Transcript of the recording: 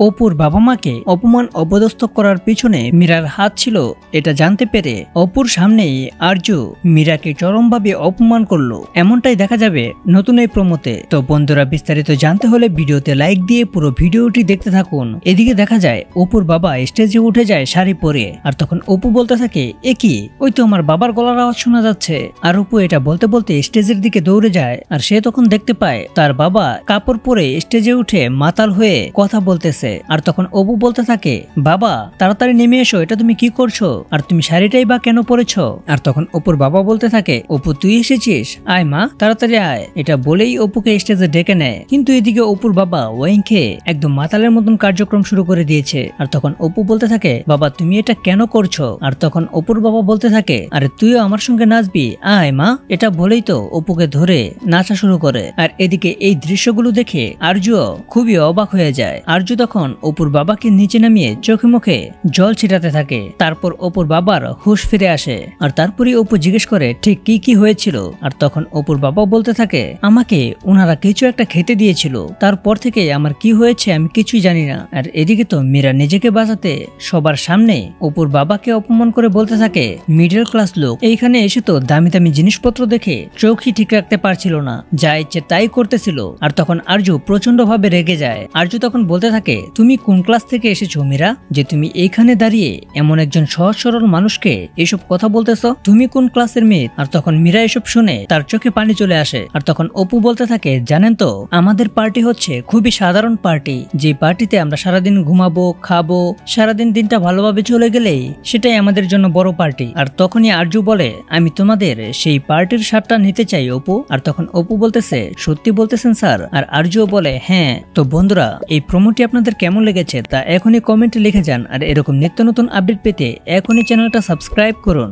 অপুর বাবা মাকে অপমান অপদস্থ করার পিছনে মীরার হাত ছিল এটা জানতে পেরে অপুর সামনেই আরজু মীরাকে চরমভাবে অপমান করলো। এমনটাই দেখা যাবে নতুন এই প্রোমোতে। তো বন্ধুরা, বিস্তারিত জানতে হলে ভিডিওতে লাইক দিয়ে পুরো ভিডিওটি দেখতে থাকুন। এদিকে দেখা যায় অপুর বাবা স্টেজে উঠে যায় শাড়ি পরে, আর তখন অপু বলতে থাকে, এ কি, ওই তো আমার বাবার গলার আওয়াজ শোনা যাচ্ছে। আর অপু এটা বলতে বলতে স্টেজের দিকে দৌড়ে যায়, আর সে তখন দেখতে পায় তার বাবা কাপড় পরে স্টেজে উঠে মাতাল হয়ে কথা বলতেছে। আর তখন অপু বলতে থাকে, বাবা তাড়াতাড়ি নেমে এসো, এটা তুমি কি করছো, আর তুমি শাড়িটাই বা কেন পরেছো? আর তখন অপুর বাবা বলতে থাকে, অপু তুই এসেছিস, আয় মা তাড়াতাড়ি আয়। এটা বলেই অপুকে স্টেজে ডেকে নেয়। কিন্তু এদিকে অপুর বাবা ওয়াইন খেয়ে একদম মাতালের মতন কার্যক্রম শুরু করে দিয়েছে। আর তখন অপু বলতে থাকে, বাবা তুমি এটা কেন করছো? আর তখন অপুর বাবা বলতে থাকে, আরে তুইও আমার সঙ্গে নাচবি, আয় মা। এটা বলেই তো অপুকে ধরে নাচা শুরু করে। আর এদিকে এই দৃশ্যগুলো দেখে আরজুও খুবই অবাক হয়ে যায়। আরজু তখন অপুর বাবাকে নিচে নামিয়ে চোখে মুখে জল ছিটাতে থাকে। তারপর অপুর বাবার হুঁশ ফিরে আসে। আর তারপরে অপু জিজ্ঞেস করে ঠিক কি কি হয়েছিল। আর তখন অপুর বাবা বলতে থাকে, আমাকে ওনারা কিছু একটা খেতে দিয়েছিল, তারপর থেকে আমার কি হয়েছে আমি কিছুই জানি না। আর এদিকে তো মীরা নিজেকে বাঁচাতে সবার সামনে অপুর বাবাকে অপমান করে বলতে থাকে, মিডল ক্লাস লোক এইখানে এসে তো দামি দামি জিনিসপত্র দেখে চোখই ঠিক রাখতে পারছিল না, যা ইচ্ছে তাই করতেছিল। আর তখন আরজু প্রচন্ড ভাবে রেগে যায়। আরজু তখন বলতে থাকে, তুমি কোন ক্লাস থেকে এসেছো মীরা, যে তুমি এইখানে দাঁড়িয়ে এমন একজন সহজ সরল মানুষকে এসব কথা বলতেছ? তুমি কোন ক্লাসের মেয়ে? আর তখন মীরা এসব শুনে তার চোখে পানি চলে আসে। আর তখন অপু বলতে থাকে, জানেন তো আমাদের পার্টি হচ্ছে খুবই সাধারণ পার্টি, যে পার্টিতে আমরা সারাদিন ঘুমাবো, খাবো, সারাদিন দিনটা ভালোভাবে চলে গেলেই সেটাই আমাদের জন্য বড় পার্টি। আর তখনই আরজু বলে, আমি তোমাদের সেই পার্টির স্বাদটা নিতে চাই অপু। আর তখন অপু বলতেছে, সত্যি বলতেছেন স্যার? আর আরজুও বলে, হ্যাঁ। তো বন্ধুরা, এই প্রোমোটি আপনাদের কেমন লেগেছে তা এখনই কমেন্টে লিখে যান। আর এরকম নিত্য নতুন আপডেট পেতে এখনই চ্যানেলটা সাবস্ক্রাইব করুন।